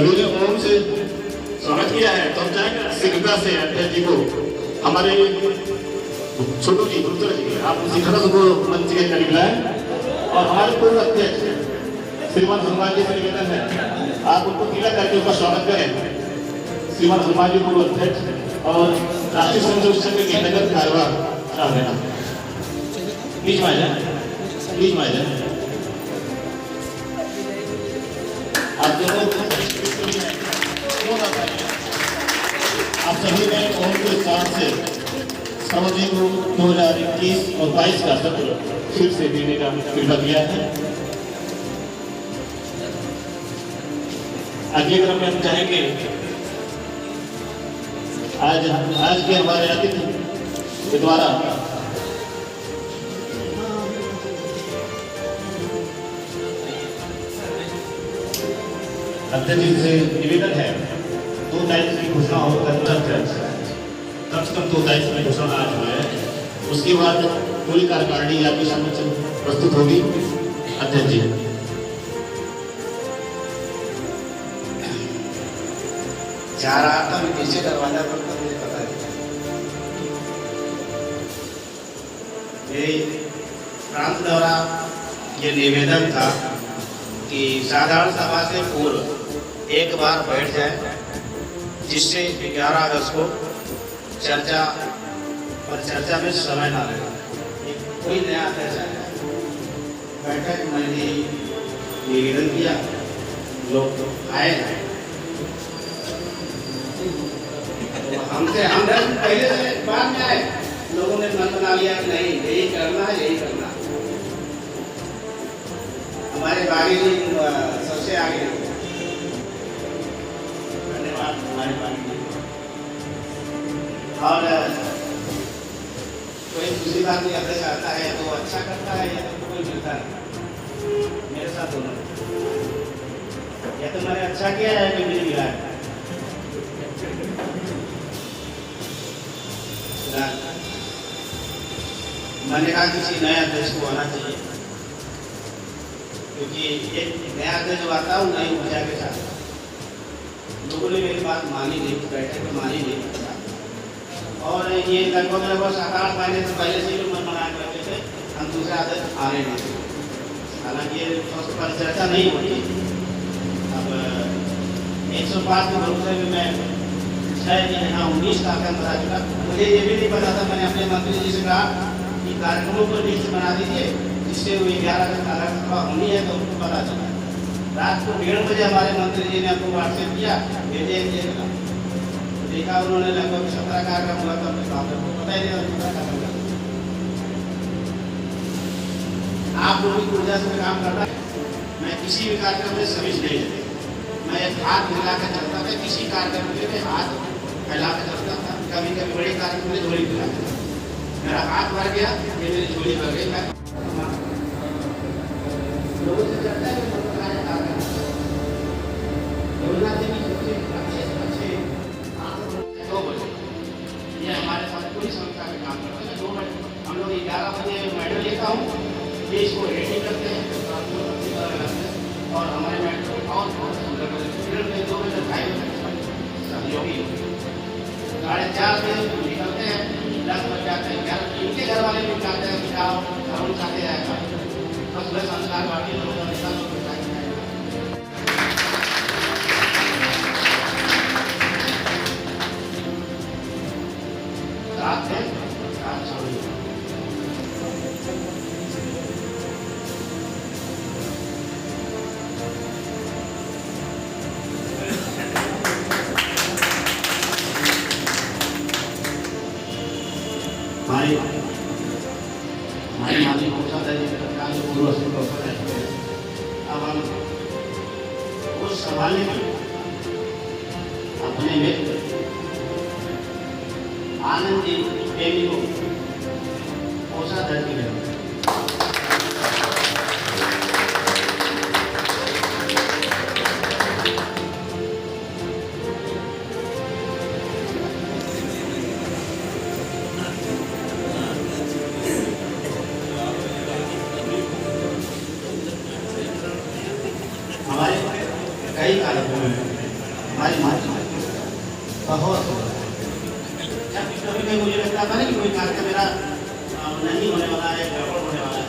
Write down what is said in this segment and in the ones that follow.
सभी ने ओम से स्वागत किया है, तो हम चाहेंगे शीघ्रता से अध्यक्ष जी को, हमारे छोटू जी गुप्ता जी, आप शीघ्रता को मंच के करीब लाएं और हमारे पूर्व अध्यक्ष श्रीमान हनुमान जी से निवेदन है आप उनको तिलक करके उनका स्वागत करें। श्रीमान हनुमान जी पूर्व अध्यक्ष और राष्ट्रीय स्वयं संघ के नगर कार्यवाह चाह रहे हैं, प्लीज में आ जाए, प्लीज में आ जाए। आप सभी ने ओम के साथ से सरोजी को 2021 और 22 का सत्र फिर से देने का कृपा किया है। अगले क्रम में हम चाहेंगे आज के हमारे अतिथि के द्वारा अध्यक्ष जी से निवेदन है 2 तारीख की घोषणा होगा, कम से कम 2 तारीख में घोषणा आज हुआ है, उसके बाद पूरी कार्यकारिणी आपके सामने प्रस्तुत होगी। अध्यक्ष जी जा रहा था, मैं पीछे दरवाजा पर था, मुझे पता नहीं। मेरी प्रांत द्वारा ये निवेदन था कि साधारण सभा से पूर्व एक बार बैठ जाए, जिससे 11 अगस्त को चर्चा में समय ना लगे, कोई नया अध्यक्ष आया। बैठक मैंने निवेदन किया, लोग आए, हम पहले से बाद में आए, लोगों ने मन बना लिया कि नहीं यही करना है, यही करना है। हमारे बागी जी सबसे आगे, धन्यवाद हमारे बागी जी। और कोई दूसरी बात नहीं, अध्यक्ष आता है तो अच्छा करता है या तो कोई मिलता नहीं, मेरे साथ दोनों, या तो मैंने अच्छा किया है कि मुझे मिला है। मैंने कहा किसी नए अध्यक्ष को आना चाहिए, क्योंकि एक नया अध्यक्ष जो आता है वो नई ऊर्जा के साथ। लोगों ने मेरी बात मानी नहीं, बैठक में मानी नहीं, और ये लगभग 7-8 महीने से पहले से लोग मन मना करते थे हम दूसरे अध्यक्ष आने नहीं, हालांकि ये परिचर्चा नहीं होती। अब 105 के भरोसे में मैं 6 दिन यहाँ 19 का आंकड़ा पता चला। मुझे ये भी नहीं पता था, मैंने अपने मंत्री जी से कहा कि कार्यक्रमों को लिस्ट बना दीजिए, जिससे वो 11 अगस्त आरक्षण सभा होनी है तो उनको पता चला। रात को 1:30 बजे हमारे मंत्री जी ने हमको व्हाट्सएप किया, भेजे देखा, उन्होंने लगभग 17 कार्यक्रम हुआ था, अपने सामने पता ही नहीं 17 कार्यक्रम। आप लोगों की ऊर्जा से काम करता है, मैं किसी भी कार्यक्रम में सभी नहीं लेते, मैं हाथ मिला कर चलता था, किसी कार्यक्रम में हाथ फैला कर चलता था। कभी कभी बड़े कार्यक्रम में झोली फैला, मेरा हाथ भर गया, मेरी झोली भर गई। मैं लोगों से चर्चा योजना से भी सबसे अच्छे 2 बजे ये हमारे साथ पूरी संस्था में काम करते हैं। 2 बजे हम लोग 11 बजे मेडल लेता हूँ, ये इसको रेडी करते हैं और हमारे मेडल और बहुत सुंदर 2 बजे 2:30 बजे सहयोगी 4:30 बजे निकलते हैं, 10 बजे जाते हैं। इनके घर वाले भी चाहते हैं कि आओ हम चाहते जाएगा, बस वह संस्कार बाकी लोग साथ है, साथ छोड़िए। हमारी माली मौसम है, पूर्व से अब हम कुछ संभालने में अपने मित्र आनंद जी प्रेमी को कोषाध्यक्ष की गई। हमारे कई कार्यक्रम हैं, हमारी माटी बहुत कभी कभी मुझे लगता था ना कि कोई कार्यक्रम मेरा नहीं होने वाला है, गड़बड़ होने वाला है।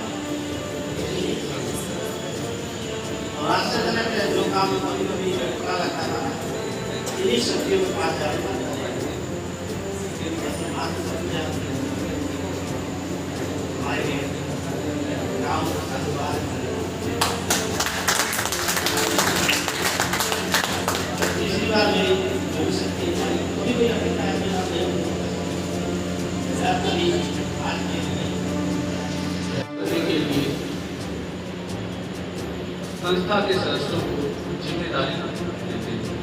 और आश्चर्यजनक है, जो काम कभी कभी बुरा लगता था इन्हीं शक्तियों के पास जाने हमारे गाँव का कारोबार तीसरी बार मेरी जो शक्ति कभी कोई अपेक्षा है मेरा नहीं कभी आज के लिए संस्था के सदस्यों को जिम्मेदारी देते हैं।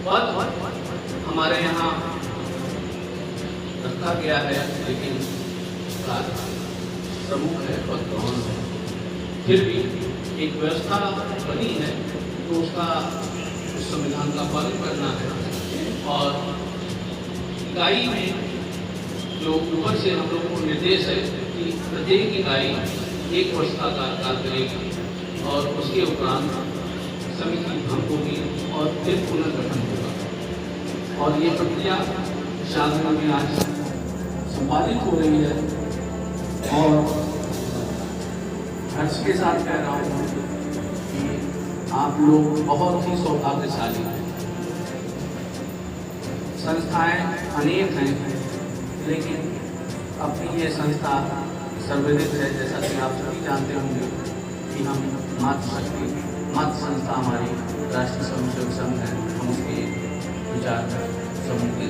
पद हमारे यहाँ रखा गया है, लेकिन प्रमुख है पद गौण है। फिर भी एक व्यवस्था बनी है तो उसका उस संविधान का पालन करना है। और इकाई में जो ऊपर से हम लोगों को निर्देश है कि प्रत्येक इकाई 1 वर्ष का कार्यकाल करेगी और उसके उपरांत समिति भंग होगी और फिर पुनर्गठन होगा। और ये प्रक्रिया शासन में आज संपादित हो रही है। और हर्ष के साथ कह रहा हूँ कि आप लोग बहुत ही सौभाग्यशाली हैं। संस्थाएं अनेक हैं, लेकिन अपनी ये संस्था सर्वविदित है। जैसा कि आप सभी जानते होंगे कि हम मातृशक्ति संस्था हमारी राष्ट्रीय स्वयंसेवक संघ है, हम उसके विचार समूह के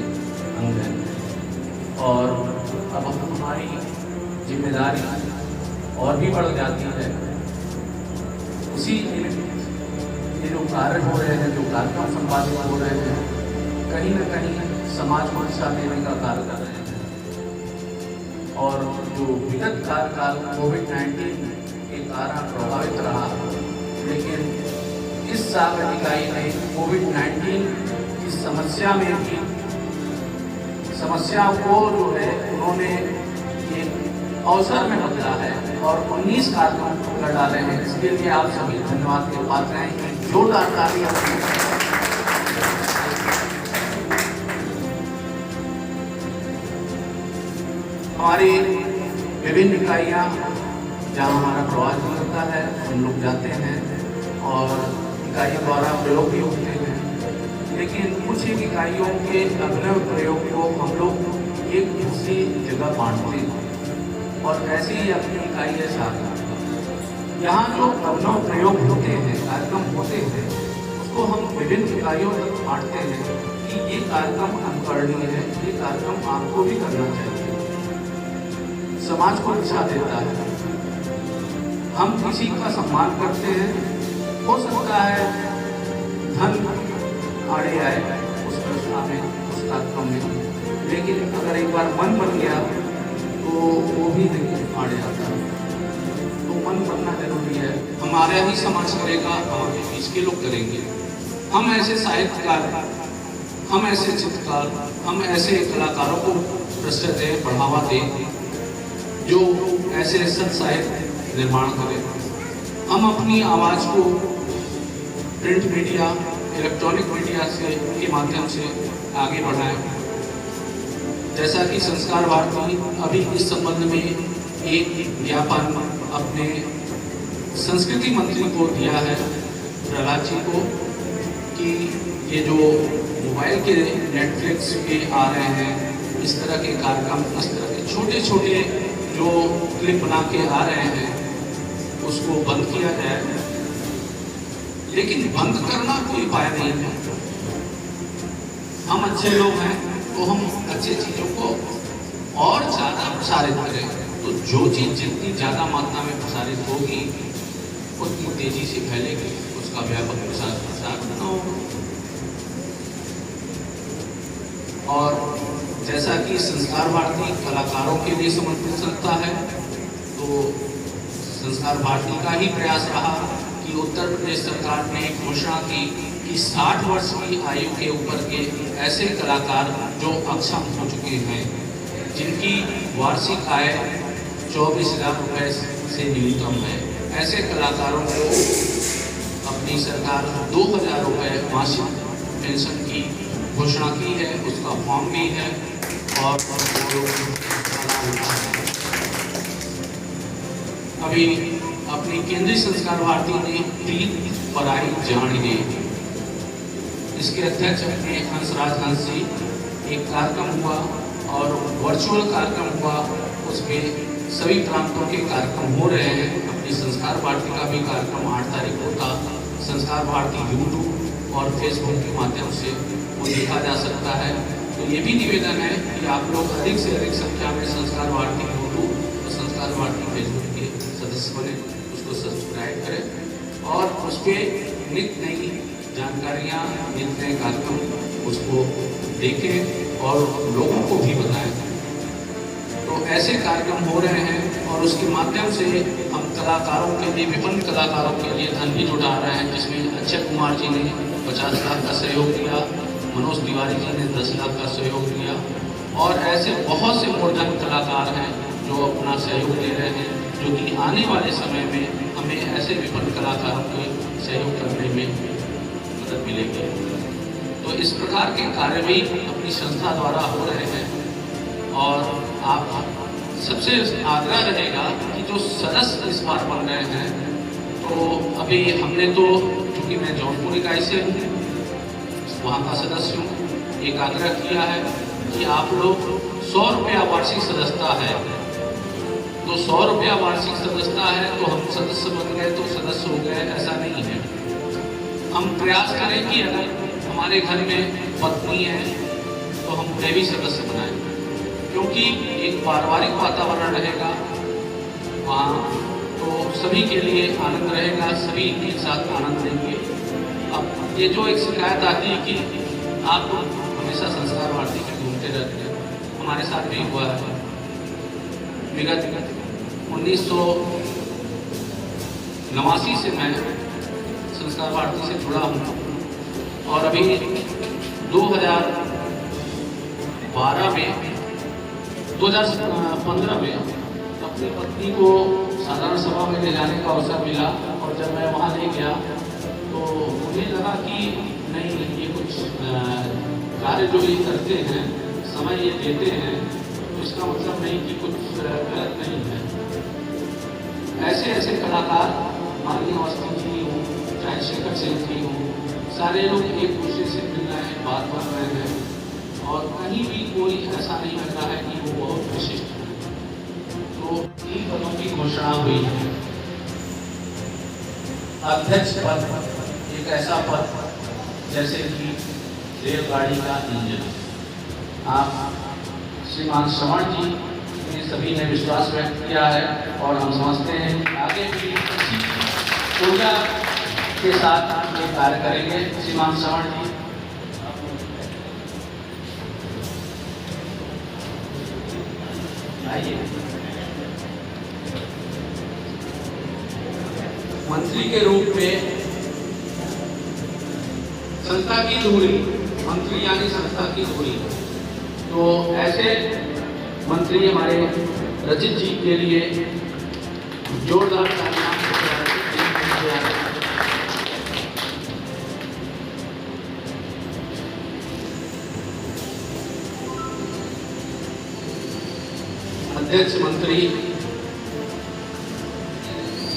अंग हैं। और अब हमारी जिम्मेदारी और भी बढ़ जाती है। उसी ये जो कार्य हो रहे हैं, जो कार्यक्रम संपादित हो रहे हैं, कहीं न कहीं समाज को दिशा देने का कार्य कर रहे हैं। और जो विगत कार्यकाल कोविड-19 के कारण प्रभावित रहा, लेकिन इस साल इकाई ने कोविड-19 की समस्या में भी समस्या को जो है उन्होंने एक अवसर में बदला है और 19 कार्यक्रम कर डाले हैं। इसके लिए आप सभी धन्यवाद के पात्र हैं। जोरदार तालियां। हमारी विभिन्न इकाइयाँ जहाँ हमारा प्रवास होता है, हम लोग जाते हैं और इकाइयों द्वारा प्रयोग भी होते हैं। लेकिन कुछ एक इकाइयों के अभिनव प्रयोग को हम लोग एक दूसरी जगह बांटते हैं और ऐसे ही अपनी इकाई है साथ। यहाँ जो अभिनव प्रयोग होते हैं, कार्यक्रम होते हैं, उसको हम विभिन्न इकाइयों तक बांटते हैं कि ये कार्यक्रम अनुकरणीय है, ये कार्यक्रम आपको भी करना चाहिए। समाज को दिशा देता है। हम किसी का सम्मान करते हैं, हो सकता है धन आड़े आए उस व्यवस्था में, उस कार्यक्रम में, लेकिन अगर एक बार मन बन गया तो वो भी नहीं आड़े आता है। तो मन बनना जरूरी है। हमारा ही समाज करेगा, हमारे बीच के लोग करेंगे। हम ऐसे साहित्यकार, हम ऐसे चित्रकार, हम ऐसे कलाकारों को प्रस्तुत दें, बढ़ावा दें जो ऐसे सत साहित्य निर्माण करें। हम अपनी आवाज़ को प्रिंट मीडिया, इलेक्ट्रॉनिक मीडिया के माध्यम से आगे बढ़ाएं। जैसा कि संस्कार भारती अभी इस संबंध में एक ज्ञापन अपने संस्कृति मंत्री को दिया है, प्रहलाद जी को, कि ये जो मोबाइल के नेटफ्लिक्स पे आ रहे हैं, इस तरह के कार्यक्रम, इस तरह के छोटे छोटे जो क्लिप बना के आ रहे हैं, उसको बंद किया जाए। लेकिन बंद करना कोई उपाय नहीं है। हम अच्छे लोग हैं तो हम अच्छी चीज़ों को और ज़्यादा प्रसारित करें। तो जो चीज़ जितनी ज़्यादा मात्रा में प्रसारित होगी उतनी तेजी से फैलेगी, उसका व्यापक प्रसार करना होगा। और जैसा कि संस्कार भारती कलाकारों के लिए समर्पित संस्था है, तो संस्कार भारती का ही प्रयास रहा कि उत्तर प्रदेश सरकार ने घोषणा की कि 60 वर्ष की आयु के ऊपर के ऐसे कलाकार जो अक्षम हो चुके हैं, जिनकी वार्षिक आय 24,000 रुपये से न्यूनतम है, ऐसे कलाकारों को अपने अपनी सरकार 2000 रुपये मासिक पेंशन की घोषणा की है, उसका फॉर्म भी है और वो लोग अभी अपनी केंद्रीय संस्कार भारती ने प्रीत पराई जानिए, इसके अध्यक्ष अपने हंसराज हंस जी, एक कार्यक्रम हुआ और वर्चुअल कार्यक्रम हुआ, उसमें सभी प्रांतों के कार्यक्रम हो रहे हैं। अपनी संस्कार भारती का भी कार्यक्रम 8 तारीख को था। संस्कार भारती यूट्यूब और फेसबुक के माध्यम से वो देखा जा सकता है। तो ये भी निवेदन है कि आप लोग अधिक से अधिक संख्या में संस्कार भारती यूट्यूब और संस्कार भारती फेसबुक के सदस्य बने, उसको सब्सक्राइब करें और उस पर नित्य नई जानकारियाँ, नित्य नए कार्यक्रम उसको देखें और लोगों को भी बताएं। तो ऐसे कार्यक्रम हो रहे हैं और उसके माध्यम से हम कलाकारों के लिए, विभिन्न कलाकारों के लिए धन भी जुटा रहे हैं, जिसमें अक्षय कुमार जी ने 50 लाख का सहयोग दिया, मनोज तिवारी जी ने 10 लाख का सहयोग दिया और ऐसे बहुत से मूर्धन कलाकार हैं जो अपना सहयोग दे रहे हैं, जो कि आने वाले समय में हमें ऐसे विभिन्न कलाकारों के सहयोग करने में मदद मिलेगी। तो इस प्रकार के कार्य भी अपनी संस्था द्वारा हो रहे हैं और आप सबसे आग्रह रहेगा कि जो सदस्य इस बार बन रहे हैं, तो अभी हमने तो, चूँकि मैं जौनपुर इकाई से हूँ, वहाँ का सदस्य हूँ, एक आग्रह किया है कि आप लोग 100 रुपया वार्षिक सदस्यता है, तो 100 रुपया वार्षिक सदस्यता है तो हम सदस्य बन गए तो सदस्य हो गए, ऐसा नहीं है। हम प्रयास करें कि अगर हमारे घर में पत्नी है तो हम उन्हें भी सदस्य बनाएं, क्योंकि एक पारिवारिक वातावरण रहेगा वहाँ, तो सभी के लिए आनंद रहेगा, सभी एक साथ आनंद लेंगे। अब ये जो एक शिकायत आती है कि आप हमेशा संस्कार भारती में घूमते रहते हैं, हमारे साथ भी हुआ है। विगत 1989 से मैं संस्कार भारती से जुड़ा हूँ और अभी 2015 में अपनी पत्नी को साधारण सभा में ले जाने का अवसर मिला और जब मैं वहाँ ले गया तो मुझे लगा कि नहीं, ये कुछ कार्य जो ये करते हैं, समय ये देते हैं, तो इसका मतलब नहीं कि कुछ गलत नहीं है। ऐसे ऐसे कलाकार, मालिनी अवस्थी जी हो, चाहे शेखर सिंह जी हो, सारे लोग एक दूसरे से मिल रहे हैं, बात कर रहे हैं और कहीं भी कोई ऐसा नहीं लग रहा है कि वो बहुत विशिष्ट है। तो 3 पदों की घोषणा हुई है। अध्यक्ष पद एक ऐसा पद जैसे कि रेलगाड़ी का इंजन। आप श्रीमान श्रवण जी ने सभी ने विश्वास व्यक्त किया है और हम समझते हैं कि आगे भी इसी ऊर्जा के साथ ये कार्य करेंगे। श्रीमान श्रवण जी आइए। मंत्री के रूप में संस्था की धुरी, मंत्री यानी संस्था की धुरी, तो ऐसे मंत्री हमारे रजित जी के लिए जोरदार तालियां। अध्यक्ष मंत्री,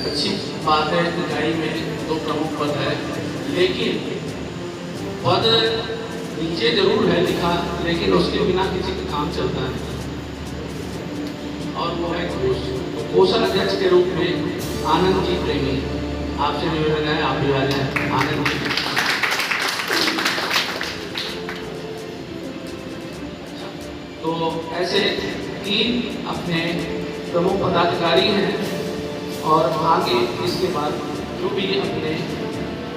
अच्छी बात है, इकाई में 2 प्रमुख पद है, लेकिन पद नीचे जरूर है लिखा, लेकिन उसके बिना किसी का काम चलता है और वो है कोष। कोषाध्यक्ष अध्यक्ष के रूप में आनंद जी प्रेमी, आपसे निवेदन है आप भी आ जाए। आनंद जी, तो ऐसे 3 अपने प्रमुख पदाधिकारी हैं और आगे इसके बाद जो भी अपने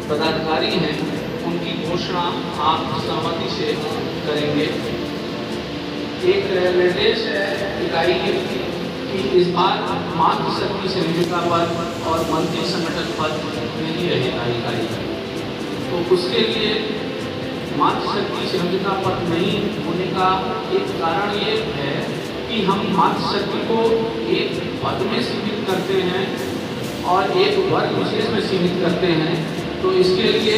पदाधिकारी हैं उनकी घोषणा आप सहमति से करेंगे। एक निर्देश है इकाई के कि इस बार मातृशक्ति संयोजिका पद और मंत्री संगठन पद नहीं रहेगा इकाई का, तो उसके लिए मातृशक्ति संयोजिका पद नहीं होने का एक कारण ये है कि हम मातृशक्ति को एक पद में सीमित करते हैं और एक वर्ग विशेष में सीमित करते हैं, तो तो इसके लिए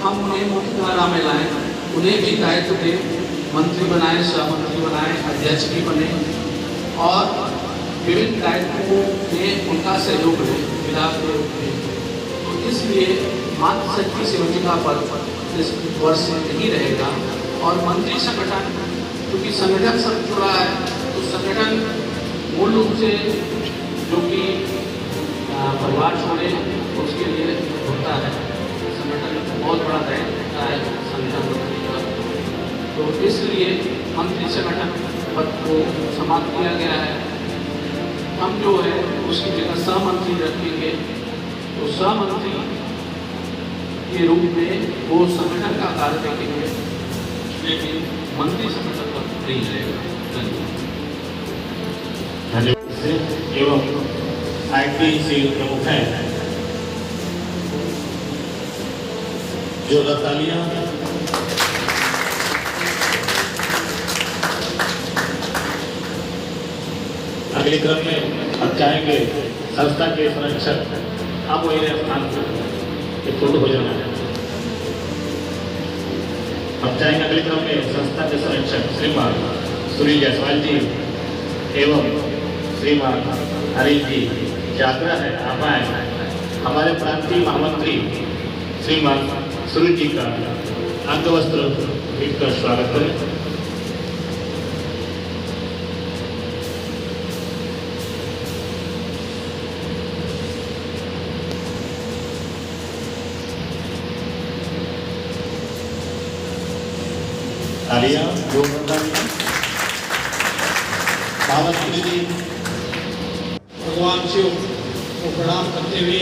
हम उन्हें मुख्य धारा में लाएं, उन्हें भी दायित्व दें, मंत्री बनाए, सहमंत्री बनाए, अध्यक्ष भी बने और विभिन्न दायित्वों में उनका सहयोग है विधायक के रूप में। तो इसलिए मातृशक्ति सेविका पर्व इस वर्ष नहीं रहेगा और मंत्री संगठन, क्योंकि संगठन सब जुड़ा है, तो संगठन मूल रूप से जो कि परिवार छोड़े उसके लिए होता है। संगठन बहुत बड़ा दायित्व होता है संगठन का, तो इसलिए मंत्री संगठन पद को समाप्त किया गया है। हम जो है उसकी जगह सहमंत्री रखेंगे, तो सहमंत्री के रूप में वो संगठन का कार्य देखेंगे, लेकिन मंत्री संगठन पद नहीं रहेगा। धन्यवाद। एवं आईटी प्रमुख हैं जो तालियां अगले क्रम में अब चाहेंगे संस्था के संरक्षक, आप वही स्थान पर फोटो हो जाना है। अब चाहेंगे अगले क्रम में संस्था के संरक्षक श्रीमान सुनील जायसवाल जी एवं श्रीमान हरीश जी से आग्रह है आप आए, हमारे प्रांतीय महामंत्री श्रीमान सुनील जी का अंगवस्त्र भेंटकर स्वागत करें। तालियां महामंत्री जी भगवान शिव को प्रणाम करते हुए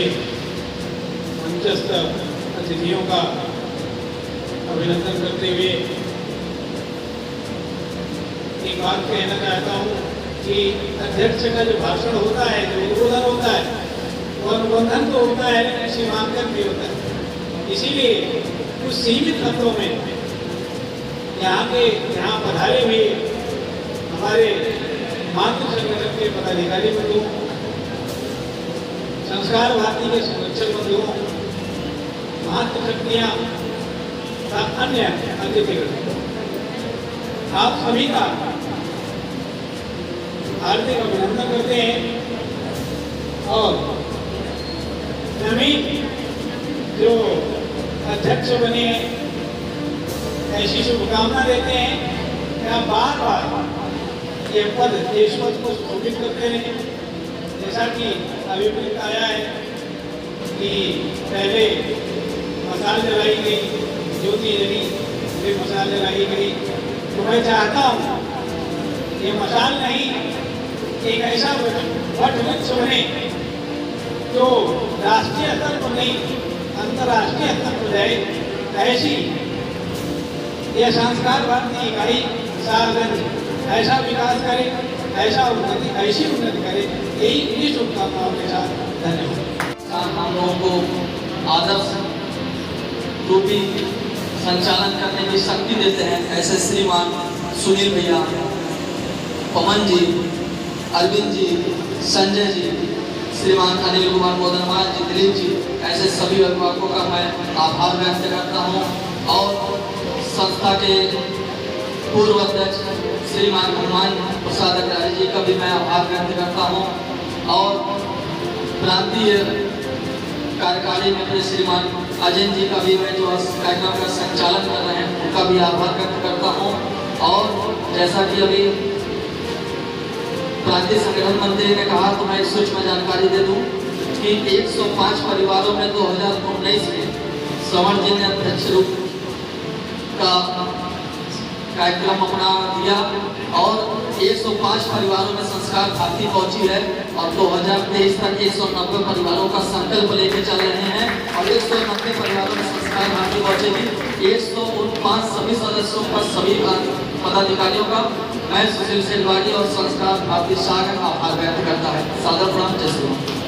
मंचस्थ अतिथियों का अभिनंदन करते हुए एक बात कहना चाहता हूँ कि अध्यक्ष का जो भाषण होता है, जो उद्बोधन होता है, वो अनुबंधन तो होता है लेकिन सीमांकन भी होता है। इसीलिए कुछ सीमित शब्दों में यहाँ पधारे हुए हमारे मातृ संगठन के पदाधिकारी बंधुओं, संस्कार भारती के संरक्षक बंधुओं, मातृशक्तियाँ तथा अन्य अतिथिगण, आप सभी का हार्दिक अभिनंदन करते हैं और नवीन जो अध्यक्ष बने ऐसी शुभकामना देते हैं कि आप बार बार ये पद देश पद को सुशोभित करते रहें। जैसा कि अभिप्रेत आया है कि पहले मसाल जलाई गई, ज्योति जली, फिर मसाल जलाई गई, तो मैं चाहता हूँ ये मसाल नहीं, एक ऐसा वट वृक्ष बने जो राष्ट्रीय स्तर पर नहीं अंतर्राष्ट्रीय स्तर पर जाए। ऐसी यह संस्कार भारती इकाई सार्वजनिक ऐसा विकास करे, ऐसा उन्नति, ऐसी उन्नति करे, यही शुभकामनाओं के साथ धन्यवाद। हम लोगों को आदर्श रूपी संचालन करने की शक्ति देते हैं, ऐसे श्रीमान सुनील भैया, पवन जी, अरविंद जी, संजय जी, श्रीमान अनिल कुमार मोदनवाल जी, दिलीप जी, ऐसे सभी अभिभावकों का मैं आभार व्यक्त करता हूँ और संस्था के पूर्व अध्यक्ष श्रीमान हनुमान प्रसाद अग्रवाल जी का भी मैं आभार व्यक्त करता हूँ और प्रांतीय कार्यकारी मंत्री श्रीमान अजय जी का भी मैं जो कार्यक्रम का संचालन कर रहे हैं उनका भी आभार व्यक्त करता हूँ। और जैसा कि अभी प्रांतीय संगठन मंत्री ने कहा तो मैं एक सूक्ष्म जानकारी दे दूं कि 105 परिवारों में 2019 में श्रवण जी ने अध्यक्ष रूप का कार्यक्रम अपना दिया और 105 परिवारों में संस्कार भारती पहुंची है और 2023 तक 190 परिवारों का संकल्प लेके चल रहे हैं और 190 परिवारों में संस्कार भारती पहुंचेगी। 105 सभी सदस्यों का, सभी पदाधिकारियों का मैं सुशील सेलवाड़ी और संस्कार भारती शाह का आभार व्यक्त करता है। सादर प्रणाम, जय श्री राम।